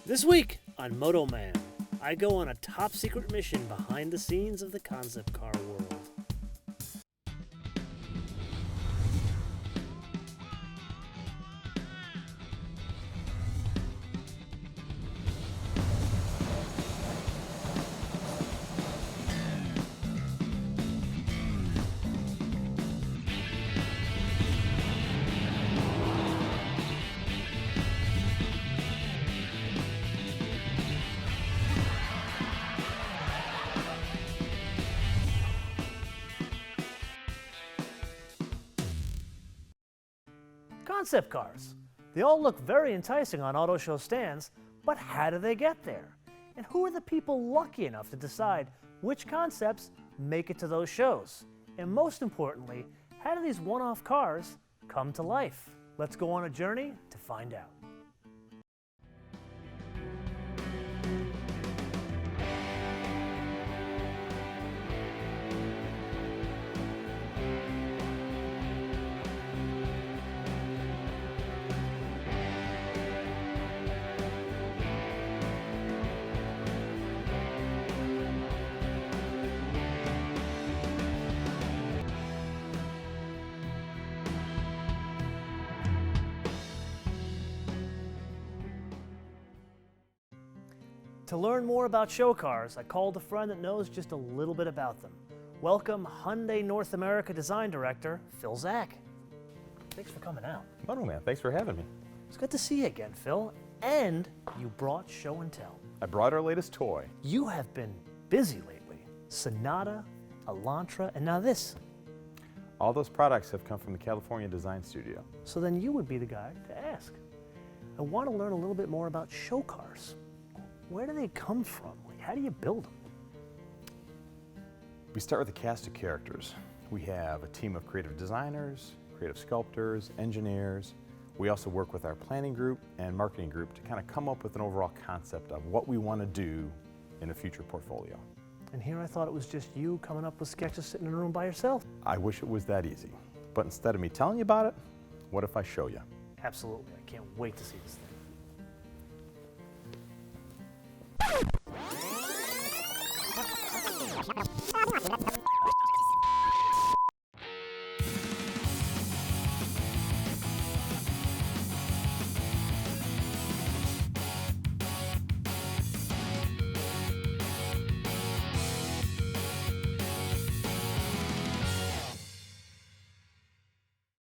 This week on MotoMan, I go on a top secret mission behind the scenes of the concept car world. Concept cars. They all look very enticing on auto show stands, but how do they get there? And who are the people lucky enough to decide which concepts make it to those shows? And most importantly, how do these one-off cars come to life? Let's go on a journey to find out. To learn more about show cars, I called a friend that knows just a little bit about them. Welcome Hyundai North America Design Director, Phil Zach. Thanks for coming out. MotoMan, thanks for having me. It's good to see you again, Phil. And you brought show and tell. I brought our latest toy. You have been busy lately. Sonata, Elantra, and now this. All those products have come from the California Design Studio. So then you would be the guy to ask. I want to learn a little bit more about show cars. Where do they come from? Like, how do you build them? We start with a cast of characters. We have a team of creative designers, creative sculptors, engineers. We also work with our planning group and marketing group to kind of come up with an overall concept of what we want to do in a future portfolio. And here I thought it was just you coming up with sketches sitting in a room by yourself. I wish it was that easy. But instead of me telling you about it, what if I show you? Absolutely. I can't wait to see this thing.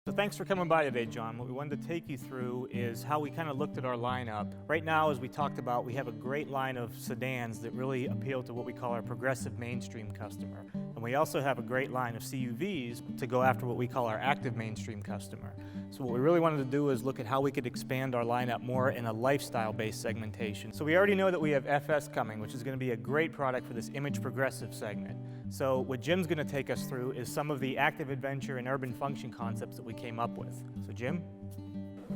So thanks for coming by today, John. What we wanted to take you through is how we kind of looked at our lineup. Right now, as we talked about, we have a great line of sedans that really appeal to what we call our progressive mainstream customer. And we also have a great line of CUVs to go after what we call our active mainstream customer. So what we really wanted to do is look at how we could expand our lineup more in a lifestyle-based segmentation. So we already know that we have FS coming, which is going to be a great product for this image progressive segment. So what Jim's going to take us through is some of the active adventure and urban function concepts that we came up with. So Jim?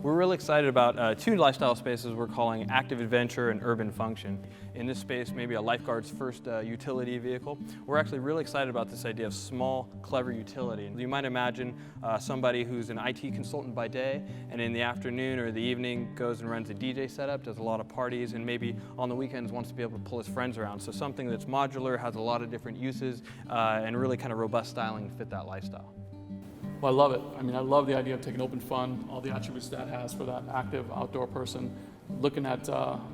We're really excited about two lifestyle spaces we're calling active adventure and urban function. In this space, maybe a lifeguard's first utility vehicle. We're actually really excited about this idea of small, clever utility. You might imagine somebody who's an IT consultant by day and in the afternoon or the evening goes and runs a DJ setup, does a lot of parties, and maybe on the weekends wants to be able to pull his friends around. So something that's modular, has a lot of different uses, and really kind of robust styling to fit that lifestyle. Well, I love it. I mean, I love the idea of taking open fun, all the attributes that has for that active outdoor person. Looking at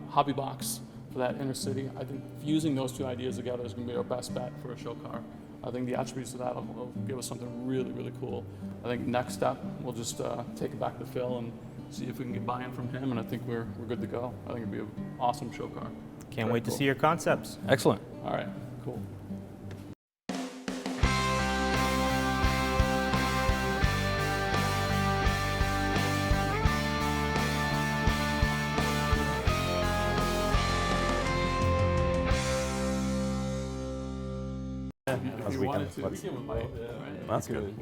Hobby Box for that inner city, I think fusing those two ideas together is going to be our best bet for a show car. I think the attributes of that will give us something really, really cool. I think next step, we'll just take it back to Phil and see if we can get buy-in from him, and I think we're good to go. I think it'd be an awesome show car. Can't wait to see your concepts. Excellent. All right, cool. That's good.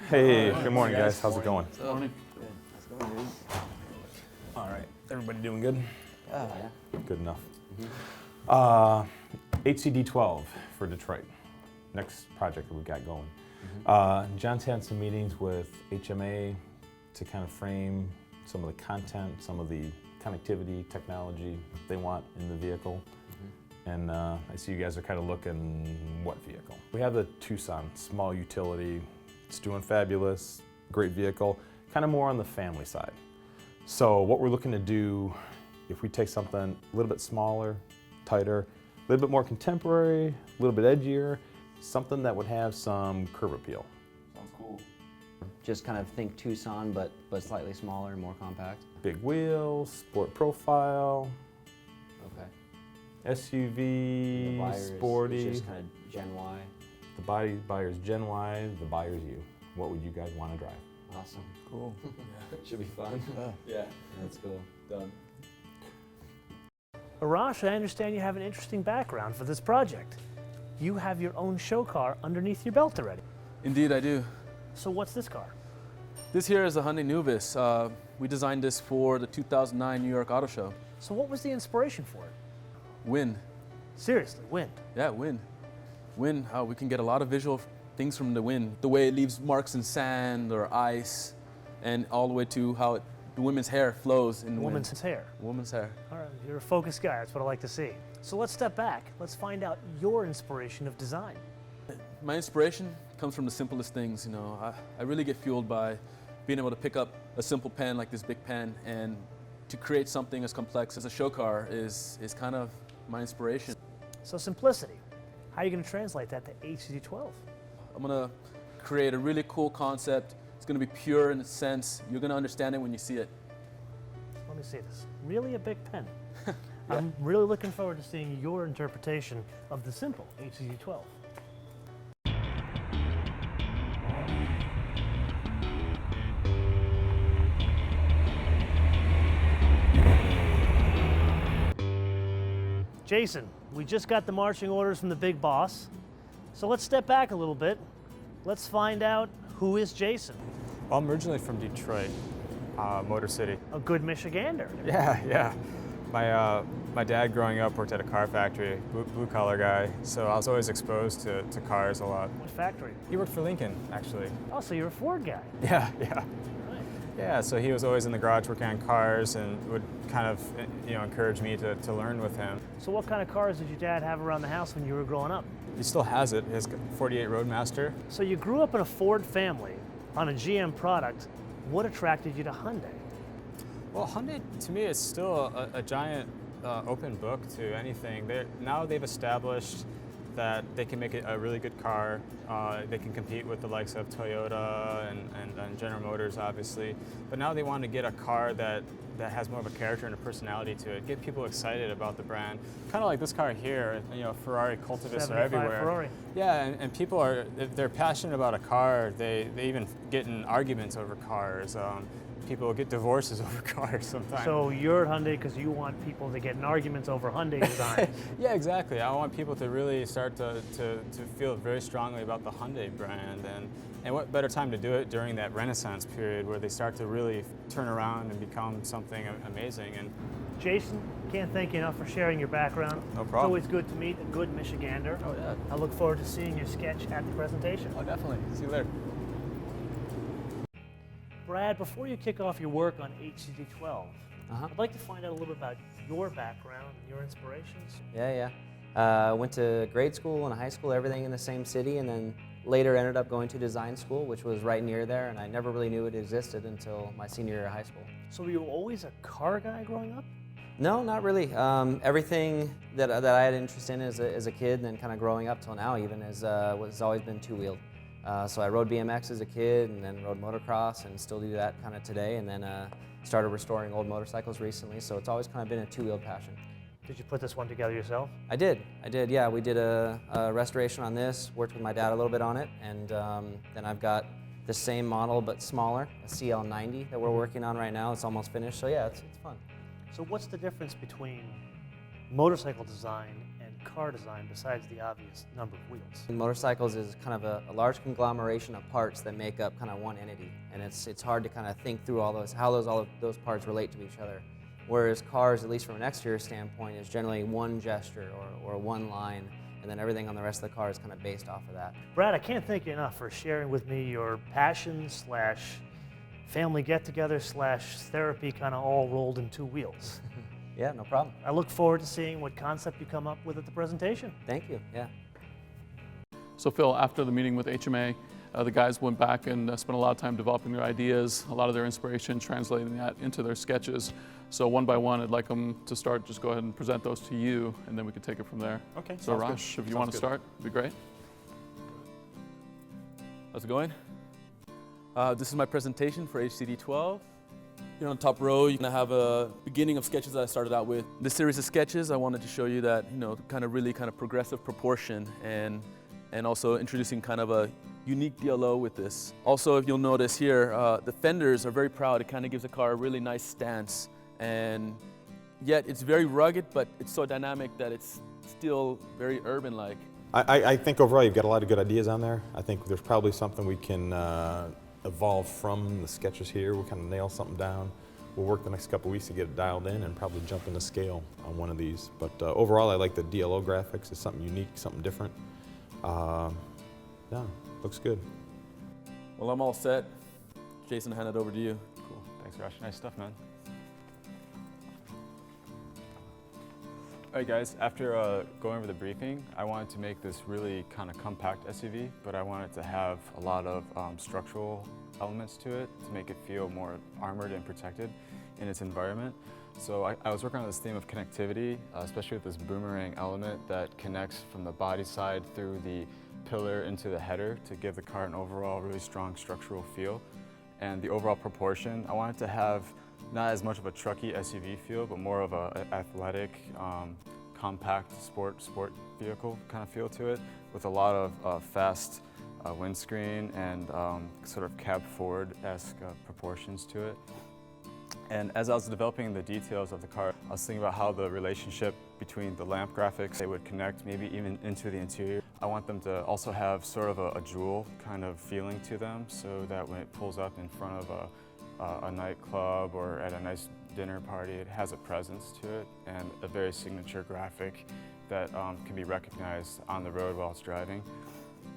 Hey, good morning, guys. How's it going? Good morning. All right. Everybody doing good? Yeah. Good enough. HCD12 for Detroit. Next project that we've got going. John's had some meetings with HMA to kind of frame some of the content, some of the connectivity, technology they want in the vehicle. And I see you guys are kind of looking what vehicle? We have the Tucson, small utility. It's doing fabulous, great vehicle, kind of more on the family side. So what we're looking to do, if we take something a little bit smaller, tighter, a little bit more contemporary, a little bit edgier, something that would have some curb appeal. Sounds cool. Just kind of think Tucson, but slightly smaller and more compact. Big wheels, sport profile, Okay. SUV, The buyer sporty. is just kind of Gen Y. The buyer's Gen Y, the buyer's you. What would you guys want to drive? Awesome. Cool. Should be fun. Yeah. That's cool. Done. Arash, I understand you have an interesting background for this project. You have your own show car underneath your belt already. Indeed, I do. So what's this car? This here is a Hyundai Nubis. We designed this for the 2009 New York Auto Show. So what was the inspiration for it? Wind. Seriously, wind. Yeah, wind. Wind, how we can get a lot of visual things from the wind. The way it leaves marks in sand or ice, and all the way to how the women's hair flows in the Woman's wind. hair. Woman's hair. All right, you're a focused guy. That's what I like to see. So let's step back. Let's find out your inspiration of design. My inspiration comes from the simplest things, you know. I really get fueled by being able to pick up a simple pen like this big pen and to create something as complex as a show car is kind of my inspiration. So simplicity. How are you going to translate that to HCD12? I'm gonna create a really cool concept. It's gonna be pure in a sense. You're gonna understand it when you see it. Let me see this. Really a big pen. I'm really looking forward to seeing your interpretation of the simple HCD12. Jason, we just got the marching orders from the big boss. So let's step back a little bit. Let's find out who is Jason. Well, I'm originally from Detroit, Motor City. A good Michigander. Yeah. My dad growing up worked at a car factory, blue collar guy, so I was always exposed to cars a lot. What factory? He worked for Lincoln, actually. Oh, so you're a Ford guy. Yeah. Right. Yeah, so he was always in the garage working on cars and would kind of, encourage me to learn with him. So what kind of cars did your dad have around the house when you were growing up? He still has it, his 48 Roadmaster. So you grew up in a Ford family on a GM product. What attracted you to Hyundai? Well, Hyundai, to me, is still a giant open book to anything. Now they've established that they can make it a really good car. They can compete with the likes of Toyota and General Motors, obviously. But now they want to get a car that has more of a character and a personality to it, get people excited about the brand. Kind of like this car here, Ferrari cultivists are 75 everywhere. Ferrari. Yeah, and people if they're passionate about a car, they even get in arguments over cars. People get divorces over cars sometimes. So you're at Hyundai because you want people to get in arguments over Hyundai design. Yeah, exactly. I want people to really start to feel very strongly about the Hyundai brand, and what better time to do it during that Renaissance period where they start to really turn around and become something amazing. And Jason, can't thank you enough for sharing your background. No problem. It's always good to meet a good Michigander. Oh, yeah. I look forward to seeing your sketch at the presentation. Oh, definitely. See you later. Brad, before you kick off your work on HCD12, Uh-huh. I'd like to find out a little bit about your background and your inspirations. Yeah. Went to grade school and high school, everything in the same city, and then later ended up going to design school, which was right near there, and I never really knew it existed until my senior year of high school. So were you always a car guy growing up? No, not really. Everything that I had interest in as a kid, and then kind of growing up till now even, was always been two-wheeled. So I rode BMX as a kid, and then rode motocross, and still do that kind of today, and then started restoring old motorcycles recently, so it's always kind of been a two-wheeled passion. Did you put this one together yourself? I did, yeah. We did a restoration on this, worked with my dad a little bit on it, and then I've got the same model but smaller, a CL90 that we're working on right now. It's almost finished, so yeah, it's fun. So what's the difference between motorcycle design and car design besides the obvious number of wheels? Motorcycles is kind of a large conglomeration of parts that make up kind of one entity, and it's hard to kind of think through all of those parts relate to each other. Whereas cars, at least from an exterior standpoint, is generally one gesture or one line, and then everything on the rest of the car is kind of based off of that. Brad, I can't thank you enough for sharing with me your passion / family get-together / therapy kind of all rolled in 2 wheels. Yeah, no problem. I look forward to seeing what concept you come up with at the presentation. Thank you. Yeah. So Phil, after the meeting with HMA, the guys went back and spent a lot of time developing their ideas, a lot of their inspiration, translating that into their sketches. So one by one, I'd like them to start. Just go ahead and present those to you, and then we can take it from there. Okay. So Rosh, if you want to start, it'd be great. How's it going? This is my presentation for HCD 12. Here on the top row, you're gonna have a beginning of sketches that I started out with. This series of sketches, I wanted to show you that, kind of progressive proportion and also introducing kind of a unique DLO with this. Also, if you'll notice here, the fenders are very proud. It kind of gives the car a really nice stance, and yet it's very rugged, but it's so dynamic that it's still very urban-like. I think overall you've got a lot of good ideas on there. I think there's probably something we can evolve from the sketches here. We'll kind of nail something down. We'll work the next couple weeks to get it dialed in and probably jump into scale on one of these. But overall, I like the DLO graphics. It's something unique, something different. Yeah, looks good. Well, I'm all set. Jason, hand it over to you. Cool. Thanks, Josh. Nice stuff, man. All right, guys, after going over the briefing, I wanted to make this really kind of compact SUV, but I wanted to have a lot of structural elements to it to make it feel more armored and protected in its environment. So I was working on this theme of connectivity, especially with this boomerang element that connects from the body side through the pillar into the header to give the car an overall really strong structural feel. And the overall proportion, I wanted to have not as much of a trucky SUV feel, but more of an athletic, compact sport vehicle kind of feel to it, with a lot of fast windscreen and sort of cab forward-esque proportions to it. And as I was developing the details of the car, I was thinking about how the relationship between the lamp graphics, they would connect maybe even into the interior. I want them to also have sort of a jewel kind of feeling to them, so that when it pulls up in front of a nightclub or at a nice dinner party, it has a presence to it and a very signature graphic that can be recognized on the road while it's driving.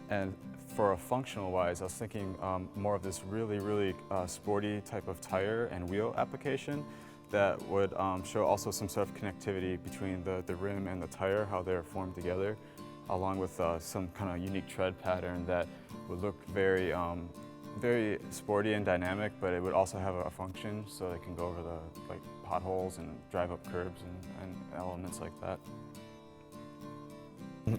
And for a functional wise, I was thinking more of this really sporty type of tire and wheel application that would show also some sort of connectivity between the rim and the tire, how they're formed together, along with some kind of unique tread pattern that would look very sporty and dynamic, but it would also have a function so they can go over the potholes and drive up curbs and elements like that.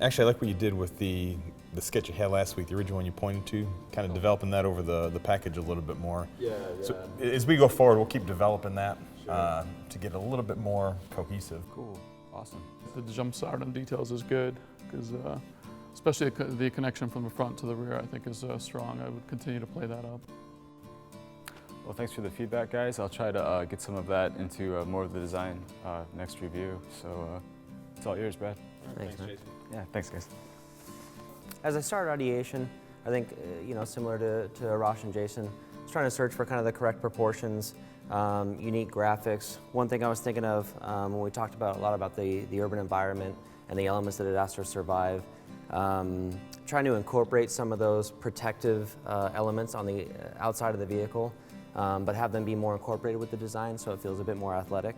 Actually, I like what you did with the sketch you had last week, the original one you pointed to, kind of developing that over the package a little bit more. Yeah. So as we go forward, we'll keep developing that to get a little bit more cohesive. Cool, awesome. The jump start on details is good, because especially the connection from the front to the rear, I think is strong. I would continue to play that up. Well, thanks for the feedback, guys. I'll try to get some of that into more of the design next review. So it's all yours, Brad. Thanks, man. Yeah, thanks, guys. As I started ideation, I think, similar to Rosh and Jason, I was trying to search for kind of the correct proportions, unique graphics. One thing I was thinking of when we talked a lot about the urban environment and the elements that it has to survive, trying to incorporate some of those protective elements on the outside of the vehicle, but have them be more incorporated with the design so it feels a bit more athletic.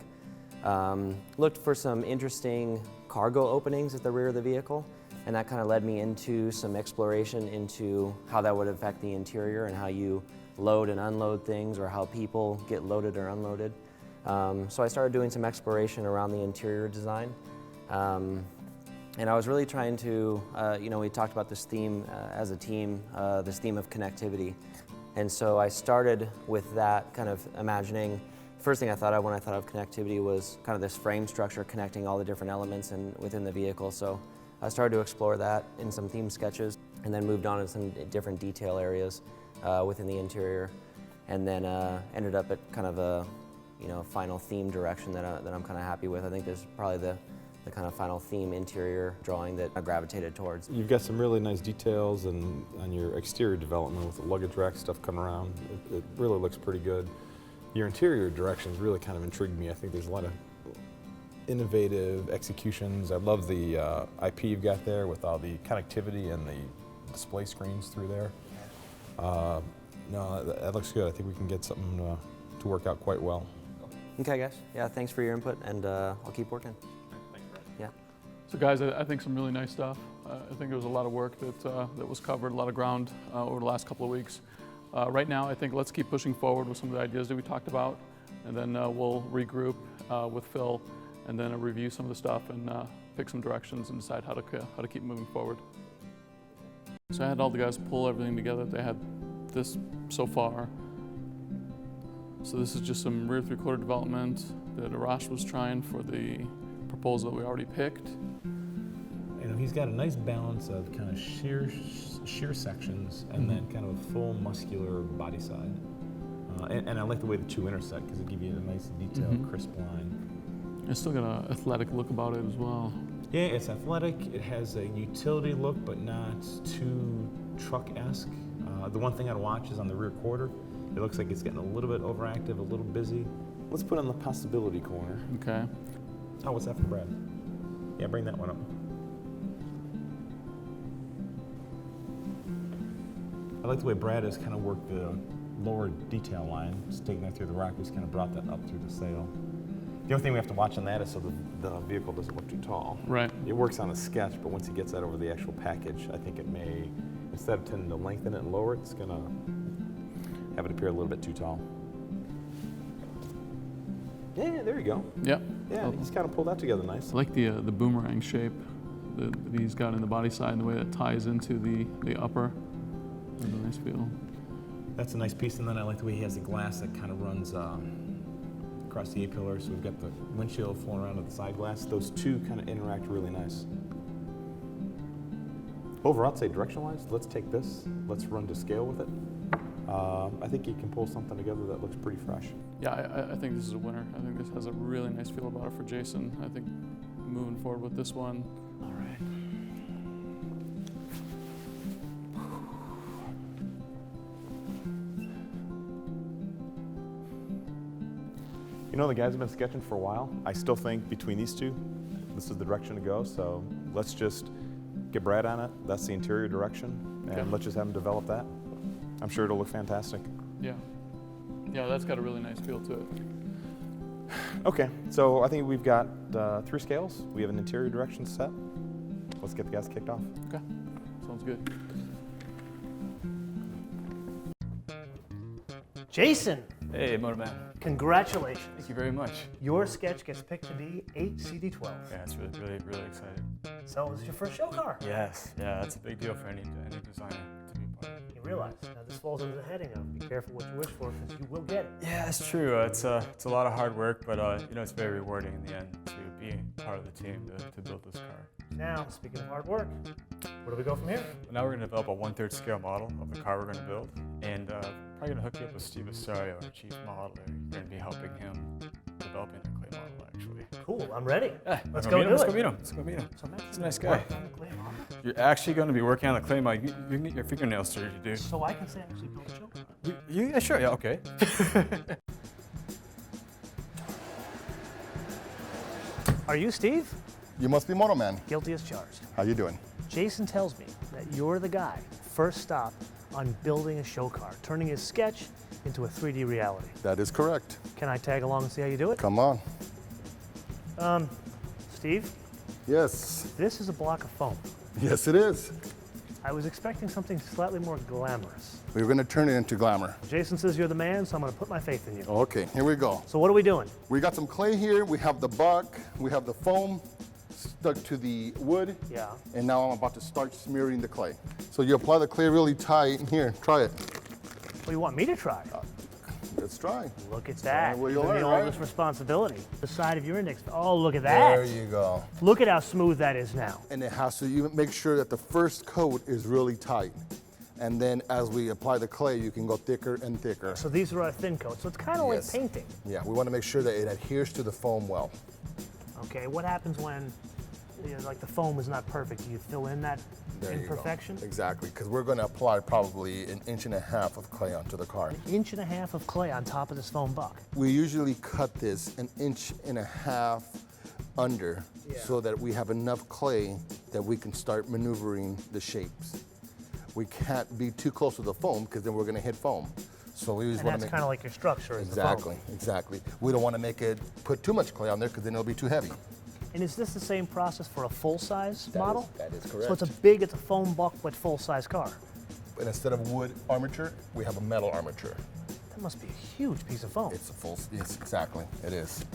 Looked for some interesting cargo openings at the rear of the vehicle, and that kind of led me into some exploration into how that would affect the interior and how you load and unload things, or how people get loaded or unloaded. So I started doing some exploration around the interior design. And I was really trying to, we talked about this theme as a team, this theme of connectivity. And so I started with that, kind of imagining. First thing I thought of when I thought of connectivity was kind of this frame structure connecting all the different elements within the vehicle. So I started to explore that in some theme sketches, and then moved on to some different detail areas within the interior, and then ended up at kind of a final theme direction that I'm kind of happy with. I think this is probably the kind of final theme interior drawing that I gravitated towards. You've got some really nice details on your exterior development with the luggage rack stuff coming around. It really looks pretty good. Your interior directions really kind of intrigued me. I think there's a lot of innovative executions. I love the IP you've got there with all the connectivity and the display screens through there. No, that looks good. I think we can get something to work out quite well. Okay, guys. Yeah, thanks for your input, and I'll keep working. Thanks, Brad. Yeah. So guys, I think some really nice stuff. I think there was a lot of work that was covered, a lot of ground over the last couple of weeks. Right now, I think let's keep pushing forward with some of the ideas that we talked about, and then we'll regroup with Phil, and then review some of the stuff and pick some directions and decide how to keep moving forward. So I had all the guys pull everything together. They had this so far. So this is just some rear three-quarter development that Arash was trying for the proposal that we already picked. You know, he's got a nice balance of kind of sheer sections and then kind of a full muscular body side. And I like the way the two intersect because it gives you a nice detailed, crisp line. It's still got an athletic look about it as well. Yeah, it's athletic. It has a utility look, but not too truck-esque. The one thing I'd watch is on the rear quarter. It looks like it's getting a little bit overactive, a little busy. Let's put it on the possibility corner. Okay. Oh, what's that for Brad? Yeah, bring that one up. I like the way Brad has kind of worked the lower detail line, just taking that through the rock. He's kind of brought that up through the sail. The only thing we have to watch on that is so the vehicle doesn't look too tall. Right. It works on a sketch, but once he gets that over the actual package, I think it may, instead of tending to lengthen it and lower it, it's going to have it appear a little bit too tall. Yeah, there you go. Yep. Yeah, he's kind of pulled that together nice. I like the boomerang shape that he's got in the body side and the way that ties into the upper. There's a nice feel. That's a nice piece, and then I like the way he has the glass that kind of runs across the A-pillar, so we've got the windshield flowing around to the side glass. Those two kind of interact really nice. Overall, I'd say direction-wise, let's take this, let's run to scale with it. I think you can pull something together that looks pretty fresh. Yeah, I think this is a winner. I think this has a really nice feel about it for Jason. I think moving forward with this one. All right. You know, the guys have been sketching for a while. I still think between these two, this is the direction to go. So let's just get Brad on it. That's the interior direction. And let's just have him develop that. I'm sure it'll look fantastic. Yeah. Yeah, that's got a really nice feel to it. Okay, so I think we've got 3 scales. We have an interior direction set. Let's get the guys kicked off. Okay, sounds good. Jason, Hey, MotoMan. congratulations. Thank you very much. Your sketch gets picked to be 8CD12. Yeah, it's really excited. So this is your first show car. Yes, yeah, that's a big deal for any designer to be part of. You realize now this falls under the heading of be careful what you wish for because you will get it. Yeah, it's true. It's a lot of hard work, but you know, it's very rewarding in the end to be part of the team to build this car. Now, speaking of hard work, where do we go from here? Now we're going to develop a 1/3 scale model of the car we're going to build, and probably going to hook you up with Steve Osorio, our chief modeler. You're going to be helping him developing the clay model, actually. Cool, I'm ready. Yeah, Let's go do it. Let's go meet him. So Matt, He's a nice guy. work on the clay model. You're actually going to be working on the clay model. You can get your fingernails dirty, dude. So I can say I actually built a show car. Yeah, sure. Yeah, okay. Are you Steve? You must be MotoMan. Guilty as charged. How you doing? Jason tells me that you're the guy first stop on building a show car, turning his sketch into a 3D reality. That is correct. Can I tag along and see how you do it? Come on. Steve, Yes. this is a block of foam. Yes, it is. I was expecting something slightly more glamorous. We're going to turn it into glamour. Jason says you're the man, so I'm going to put my faith in you. Okay, here we go. So what are we doing? We got some clay here. We have the buck. We have the foam stuck to the wood. Yeah. And now I'm about to start smearing the clay. So you apply the clay really tight. Here, try it. What do you want me to try? Let's try. Look at that. well, Giving you'll me learn, all right? this responsibility. The side of your index. Oh, look at that. There you go. Look at how smooth that is now. And it has to, you make sure that the first coat is really tight. And then as we apply the clay, you can go thicker and thicker. So these are our thin coats. So it's kind of like Yes. painting. Yeah, we want to make sure that it adheres to the foam well. Okay, what happens when, like the foam is not perfect? Do you fill in that There you go. imperfection? Exactly, because we're going to apply probably 1.5 inches of clay onto the car. 1.5 inches of clay on top of this foam buck. We usually cut this 1.5 inches under so that we have enough clay that we can start maneuvering the shapes. we can't be too close to the foam because then we're going to hit foam. So we always And want to that's make kind of like your structure. Is exactly, the foam. exactly. We don't want to make it put too much clay on there because then it'll be too heavy. And is this the same process for a full-size model? That is correct. So it's a foam buck but full-size car. And instead of wood armature, we have a metal armature. That must be a huge piece of foam. It's a full. Yes, exactly. It is.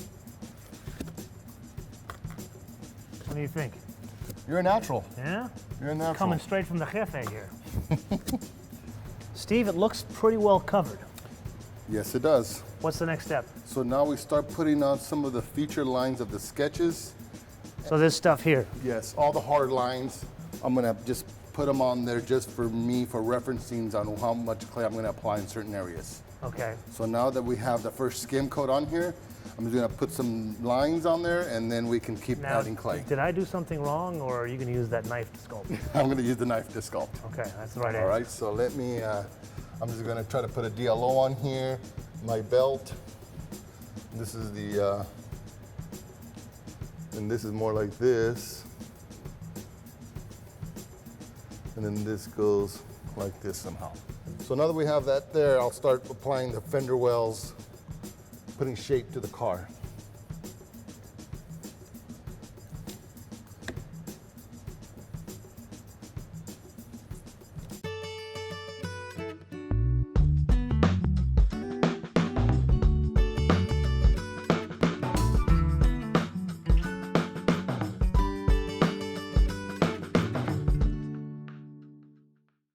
What do you think? You're a natural. Yeah? You're a natural. Coming straight from the jefe here. Steve, it looks pretty well covered. Yes, it does. What's the next step? So now we start putting on some of the feature lines of the sketches. So this stuff here. Yes, all the hard lines. I'm gonna just put them on there just for me for referencing on how much clay I'm gonna apply in certain areas. Okay. So now that we have the first skim coat on here, I'm just gonna put some lines on there and then we can keep Now, adding clay. did I do something wrong, or are you going to use that knife to sculpt? I'm gonna use the knife to sculpt. Okay, that's the right All answer. right, so let me, I'm just gonna try to put a DLO on here, my belt. This is the, and this is more like this. And then this goes like this somehow. So now that we have that there, I'll start applying the fender wells, putting shape to the car.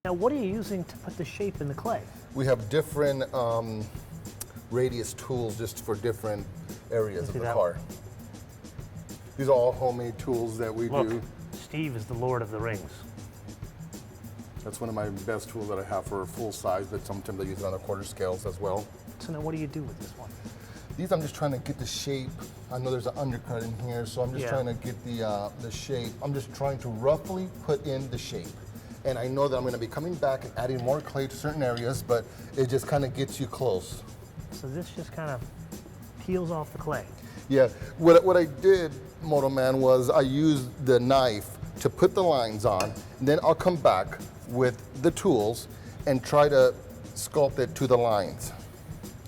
Now, what are you using to put the shape in the clay? We have different radius tools just for different areas of see the that car. These are all homemade tools that we Look, do. Steve is the Lord of the Rings. That's one of my best tools that I have for full size, but sometimes I use it on the quarter scales as well. So now what do you do with this one? These I'm just trying to get the shape. I know there's an undercut in here, so I'm just Yeah. trying to get the shape. I'm just trying to roughly put in the shape. And I know that I'm going to be coming back and adding more clay to certain areas, but it just kind of gets you close. So this just kind of peels off the clay. Yeah, what I did, MotoMan, was I used the knife to put the lines on, and then I'll come back with the tools and try to sculpt it to the lines.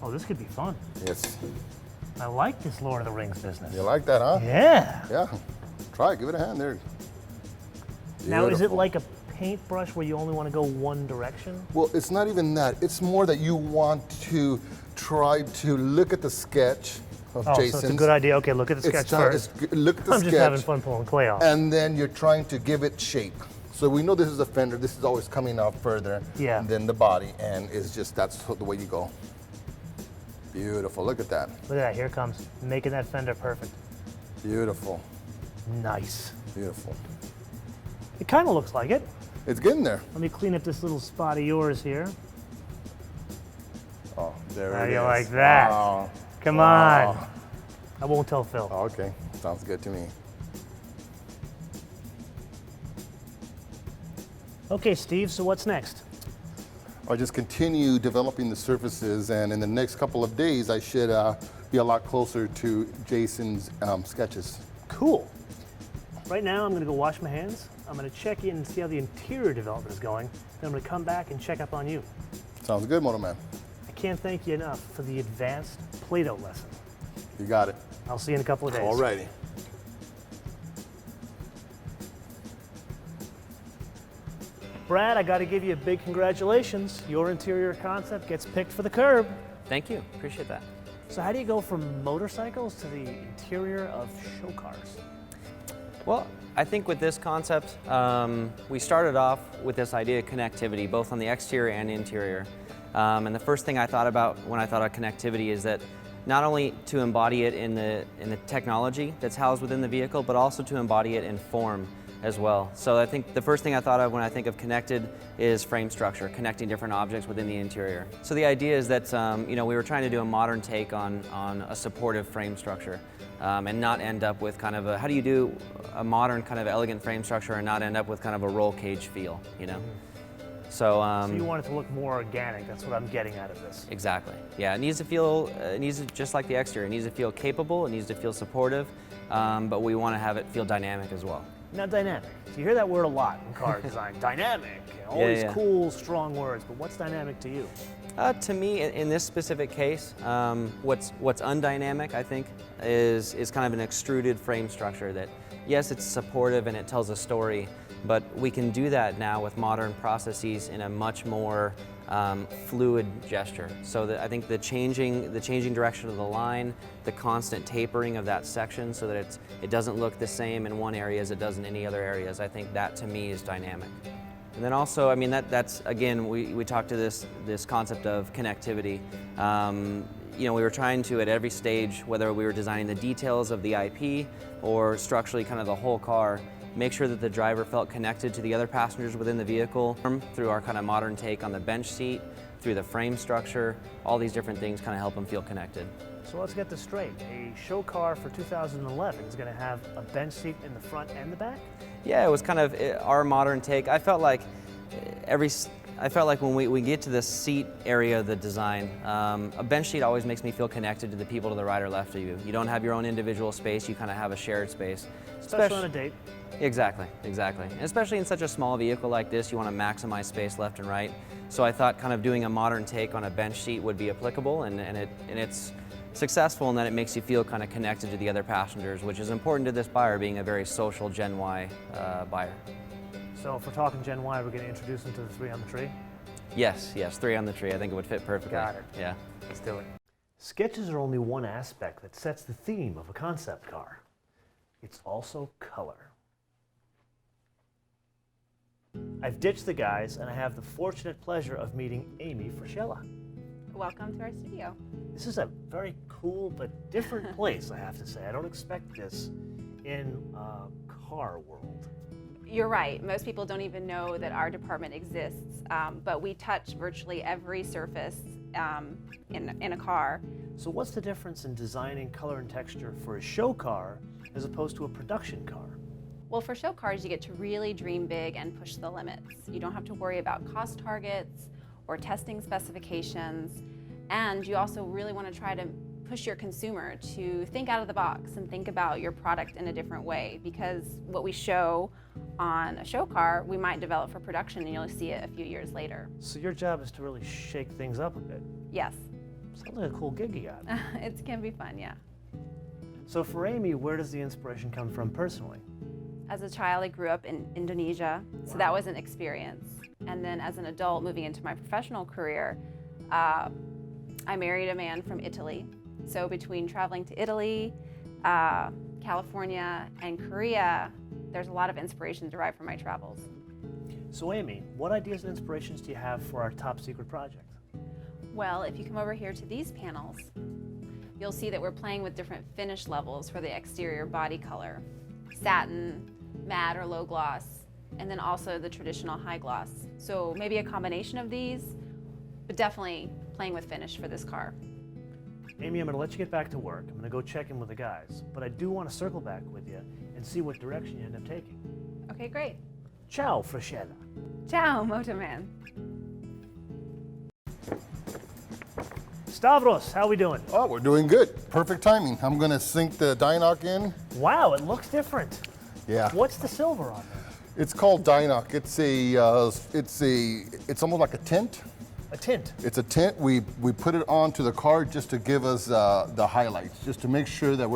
Oh, this could be fun. Yes. I like this Lord of the Rings business. You like that, huh? Yeah. Yeah. Try it, give it a hand there. Now, is it Beautiful. like a paintbrush where you only want to go one direction? Well, it's not even that. It's more that you want to try to look at the sketch of Oh, Jason's. so it's a good idea. Okay, look at the sketch first. Look at the I'm sketch. just having fun pulling clay off. And then you're trying to give it shape. So we know this is a fender. This is always coming out further Yeah. than the body, and it's just that's the way you go. Beautiful. Look at that. Look at that. Here it comes. Making that fender perfect. Beautiful. Nice. Beautiful. It kind of looks like it. It's getting there. Let me clean up this little spot of yours here. Oh, there How it do you is. like that? Wow. Come Wow. on. I won't tell Phil. Oh, okay. Sounds good to me. Okay, Steve, so what's next? I'll just continue developing the surfaces, and in the next couple of days, I should be a lot closer to Jason's sketches. Cool. Right now, I'm going to go wash my hands. I'm going to check in and see how the interior development is going. Then I'm going to come back and check up on you. Sounds good, MotoMan. I can't thank you enough for the advanced Play-Doh lesson. You got it. I'll see you in a couple of days. Alrighty. Brad, I got to give you a big congratulations. Your interior concept gets picked for the curb. Thank you. Appreciate that. So how do you go from motorcycles to the interior of show cars? Well, I think with this concept, we started off with this idea of connectivity, both on the exterior and interior. And the first thing I thought about when I thought of connectivity is that not only to embody it in the technology that's housed within the vehicle, but also to embody it in form as well. So I think the first thing I thought of when I think of connected is frame structure, connecting different objects within the interior. So the idea is that we were trying to do a modern take on a supportive frame structure and not end up with kind of a, how do you do a modern kind of elegant frame structure and not end up with kind of a roll cage feel, you know? So you want it to look more organic. That's what I'm getting out of this. exactly. Yeah, it needs to feel, just like the exterior, it needs to feel capable, it needs to feel supportive, but we want to have it feel dynamic as well. Now, dynamic. So you hear that word a lot in car design. Dynamic. All Yeah, these yeah. cool, strong words. But what's dynamic to you? To me, in this specific case, what's undynamic, I think, is kind of an extruded frame structure that, yes, it's supportive and it tells a story, but we can do that now with modern processes in a much more fluid gesture. So that I think the changing direction of the line, the constant tapering of that section so that it doesn't look the same in one area as it does in any other areas, I think that to me is dynamic. And then also, I mean, that's again, we talked to this concept of connectivity. You know, we were trying to, at every stage, whether we were designing the details of the IP or structurally kind of the whole car, make sure that the driver felt connected to the other passengers within the vehicle through our kind of modern take on the bench seat, through the frame structure, all these different things kind of help them feel connected. So let's get this straight. A show car for 2011 is going to have a bench seat in the front and the back? Yeah, it was kind of our modern take. I felt like when we get to the seat area of the design, a bench seat always makes me feel connected to the people to the right or left of you. You don't have your own individual space, you kind of have a shared space. Especially on a date. Exactly. And especially in such a small vehicle like this, you want to maximize space left and right. So I thought kind of doing a modern take on a bench seat would be applicable, and it's successful in that it makes you feel kind of connected to the other passengers, which is important to this buyer, being a very social Gen Y buyer. So if we're talking Gen Y, we're going to introduce them to the 3 on the tree? Yes, 3 on the tree. I think it would fit perfectly. Got it. Yeah. Let's do it. Sketches are only one aspect that sets the theme of a concept car. It's also color. I've ditched the guys, and I have the fortunate pleasure of meeting Amy Frischella. Welcome to our studio. This is a very cool but different place, I have to say. I don't expect this in a car world. You're right. Most people don't even know that our department exists, but we touch virtually every surface in a car. So what's the difference in designing color and texture for a show car as opposed to a production car? Well, for show cars, you get to really dream big and push the limits. You don't have to worry about cost targets or testing specifications, and you also really want to try to push your consumer to think out of the box and think about your product in a different way, because what we show on a show car, we might develop for production and you'll see it a few years later. So your job is to really shake things up a bit. Yes. Sounds like a cool gig you got. It can be fun, yeah. So for Amy, where does the inspiration come from personally? As a child, I grew up in Indonesia, so that was an experience. And then as an adult, moving into my professional career, I married a man from Italy. So between traveling to Italy, California, and Korea, there's a lot of inspiration derived from my travels. So Amy, what ideas and inspirations do you have for our top secret project? Well, if you come over here to these panels, you'll see that we're playing with different finish levels for the exterior body color. Satin, matte or low gloss, and then also the traditional high gloss. So maybe a combination of these, but definitely playing with finish for this car. Amy, I'm going to let you get back to work. I'm going to go check in with the guys, but I do want to circle back with you and see what direction you end up taking. Okay, great. Ciao, Frischella. Ciao, MotoMan. Stavros, how we doing? Oh, we're doing good. Perfect timing. I'm gonna sink the Dynoc in. Wow, it looks different. Yeah. What's the silver on there? It's called Dynoc. It's almost like a tint. A tint. It's a tint. We put it onto the car just to give us the highlights, just to make sure that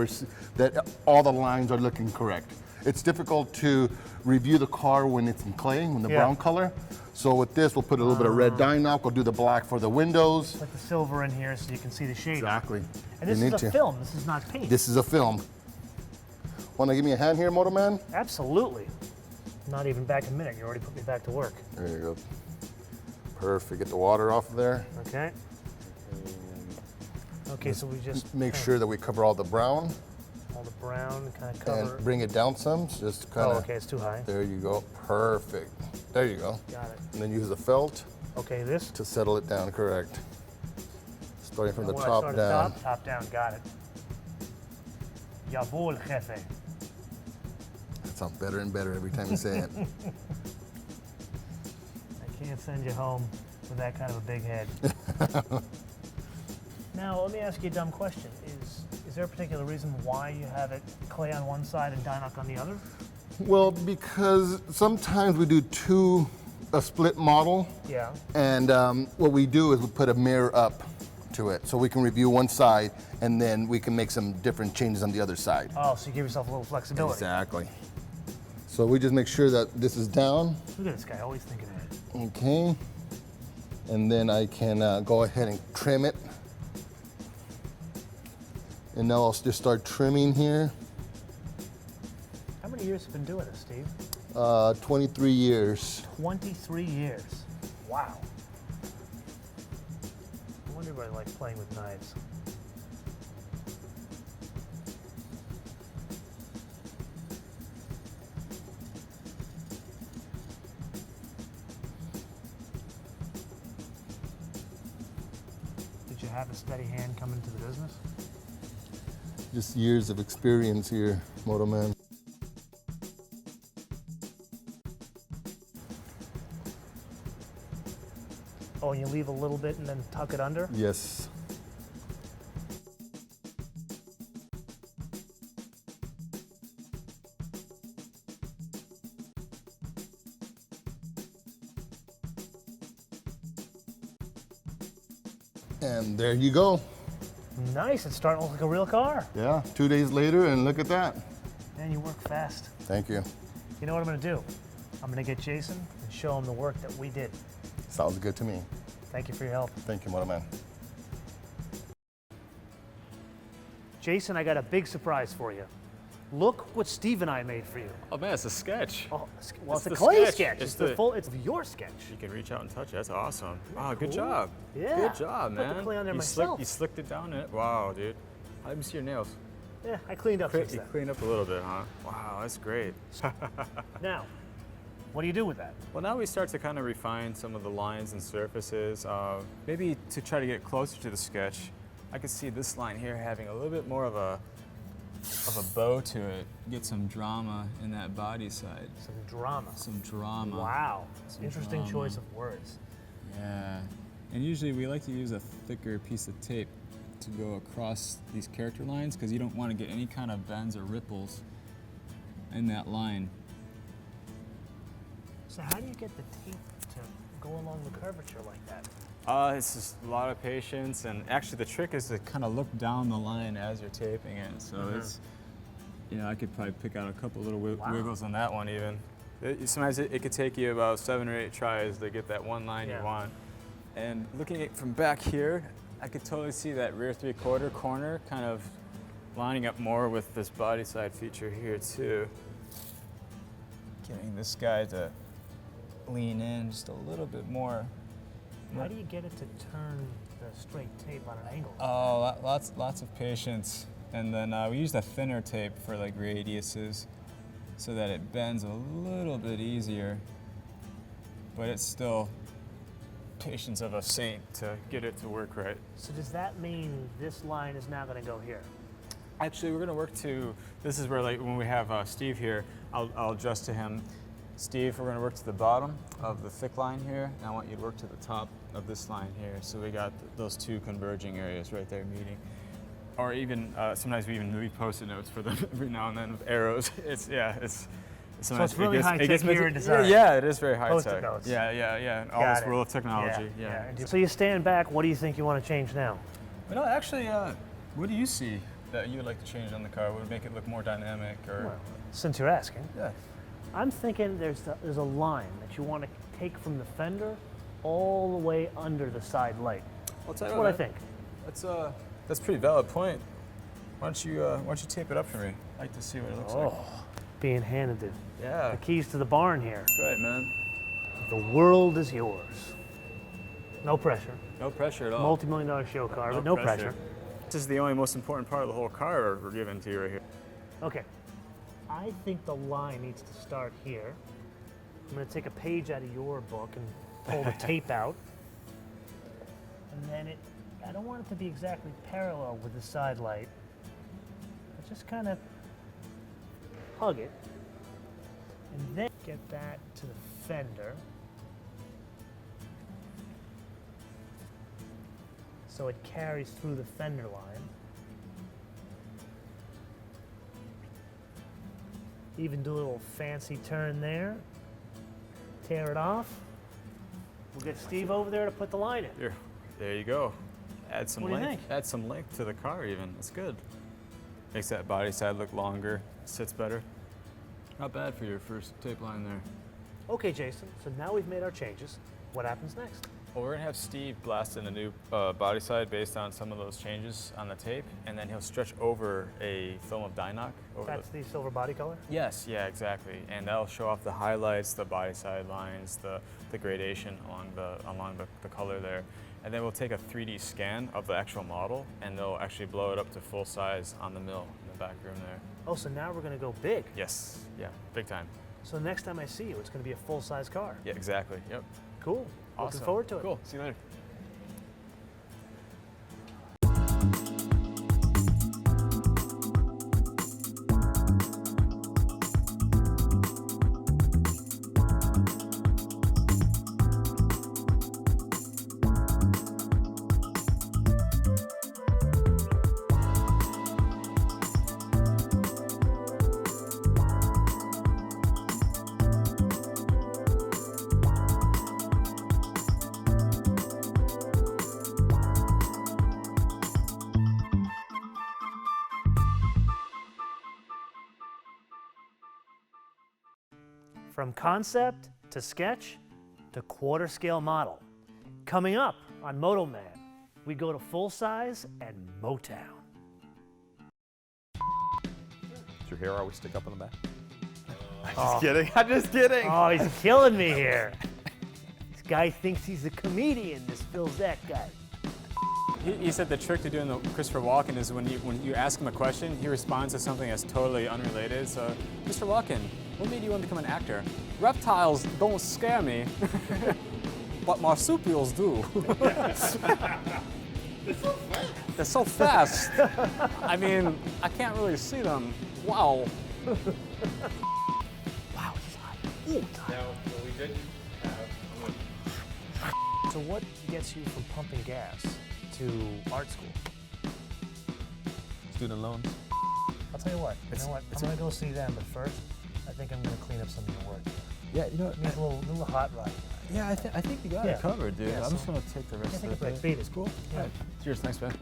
that all the lines are looking correct. It's difficult to review the car when it's in clay, when the brown color. So with this, we'll put a little bit of red Dynoc. We'll do the black for the windows. Put the silver in here so you can see the shade. Exactly. And this is a film. This is not paint. This is a film. Want to give me a hand here, MotoMan? Absolutely. Not even back a minute. You already put me back to work. There you go. Perfect. Get the water off of there. Okay. Okay, so we just make sure that we cover all the brown. All the brown, kind of cover. And bring it down some, just kind of. Oh, okay, it's too high. There you go. Perfect. There you go. Got it. And then use the felt. Okay, this? To settle it down, correct. Starting from the Well, top down. Top down, got it. Jawohl, jefe. That sounds better and better every time you say it. I can't send you home with that kind of a big head. Now, let me ask you a dumb question. Is there a particular reason why you have it clay on one side and Dynoc on the other? Well, because sometimes we do a split model, Yeah. and what we do is we put a mirror up to it so we can review one side and then we can make some different changes on the other side. Oh, so you give yourself a little flexibility. Exactly. So we just make sure that this is down, Look at this guy, always thinking ahead. okay, and then I can go ahead and trim it. And now I'll just start trimming here. How many years have you been doing this, Steve? 23 years. 23 years. Wow. I wonder if I like playing with knives. Did you have a steady hand coming into the business? Just years of experience here, MotoMan. Oh, and you leave a little bit and then tuck it under? Yes. And there you go. Nice, it's starting to look like a real car. Yeah, 2 days later, and look at that. Man, you work fast. Thank you. You know what I'm gonna do? I'm gonna get Jason and show him the work that we did. Sounds good to me. Thank you for your help. Thank you, MotoMan. Jason, I got a big surprise for you. Look what Steve and I made for you. Oh man, it's a sketch. Oh, well, it's It's a the clay sketch. sketch. It's It's the the- full. It's your sketch. You can reach out and touch it. That's awesome. Wow, good cool. job. Yeah. Good job, Put the man. clay on there you myself. you slicked it down in it. Wow, dude. Let me see your nails. Yeah, I cleaned up since You then. cleaned up a little bit, huh? Wow, that's great. Now, what do you do with that? Well, now we start to kind of refine some of the lines and surfaces. Maybe to try to get closer to the sketch, I could see this line here having a little bit more of a bow to it. Get some drama in that body side. Some drama. Some drama. Wow. Some Interesting drama. choice of words. Yeah. And usually we like to use a thicker piece of tape to go across these character lines because you don't want to get any kind of bends or ripples in that line. So how do you get the tape to go along the curvature like that? It's just a lot of patience, and actually the trick is to kind of look down the line as you're taping it. So it's, you know, I could probably pick out a couple little wiggles on that one even. Sometimes it could take you about 7 or 8 tries to get that one line you want. And looking at it from back here, I could totally see that rear 3/4 corner kind of lining up more with this body side feature here too. Getting this guy to lean in just a little bit more. How do you get it to turn the straight tape on an angle? Oh, lots of patience. And then we used a thinner tape for like radiuses so that it bends a little bit easier. But it's still patience of a saint to get it to work right. So does that mean this line is now going to go here? Actually, we're going to work to, this is where like when we have Steve here, I'll adjust to him. Steve, we're going to work to the bottom of the thick line here, and I want you to work to the top of this line here. So we got those two converging areas right there meeting. Or even, sometimes we even leave Post-it notes for them every now and then with arrows. So it's really high-tech here in design. Yeah, it is very high-tech. Post-it notes. Yeah. All Got this it. world of technology. Yeah. So you stand back, what do you think you want to change now? Well, actually, what do you see that you would like to change on the car? Would make it look more dynamic or? Well, since you're asking. Yeah. I'm thinking there's a line that you want to take from the fender all the way under the side light. I'll That's what I think. That's a pretty valid point. Why don't you tape it up for me? I'd like to see what it looks like. Being handed the Yeah. keys to the barn here. That's right, man. The world is yours. No pressure. No pressure at all. Multi-million-dollar show car, but no pressure. This is the only most important part of the whole car we're giving to you right here. Okay. I think the line needs to start here. I'm going to take a page out of your book and pull the tape out. And then I don't want it to be exactly parallel with the side light. I just kind of hug it. And then get that to the fender. So it carries through the fender line. Even do a little fancy turn there. Tear it off. We'll get Steve over there to put the line in. Here, there you go. Add some What do you length. think? Add some length to the car even. It's good. Makes that body side look longer. Sits better. Not bad for your first tape line there. Okay, Jason, so now we've made our changes. What happens next? Well, we're gonna have Steve blast in a new body side based on some of those changes on the tape, and then he'll stretch over a film of Dynoc. That's the silver body color? Yes, yeah, exactly. And that'll show off the highlights, the body side lines, the gradation along the color there. And then we'll take a 3D scan of the actual model, and they'll actually blow it up to full size on the mill in the back room there. Oh, so now we're gonna go big. Yes, yeah, big time. So next time I see you, it's gonna be a full-size car. Yeah, exactly, yep. Cool. Looking Awesome. forward to it. Cool, see you later. From concept to sketch to quarter scale model. Coming up on MotoMan, we go to full size and Motown. Is your hair always stick up in the back? I'm just kidding. I'm just kidding. Oh, he's killing me here. This guy thinks he's a comedian, this Phil Zek guy. He said the trick to doing the Christopher Walken is when you ask him a question, he responds to something that's totally unrelated. So, Mr. Walken, what made you want to become an actor? Reptiles don't scare me, but marsupials do. They're so fast. I mean, I can't really see them. Wow. Wow, this is hot. Ooh, it's hot. Now, what we did So what gets you from pumping gas to art school? Student loans. I'll tell you what. I'm gonna go see them, but first, I think I'm gonna clean up some of your work. Yeah, you know, Needs a little hot rod. yeah, I think you got Yeah. it covered, dude. Yeah, I'm so- just gonna take the rest Take a of the break. day. Beat it. Cool. Yeah. Cheers, thanks, man.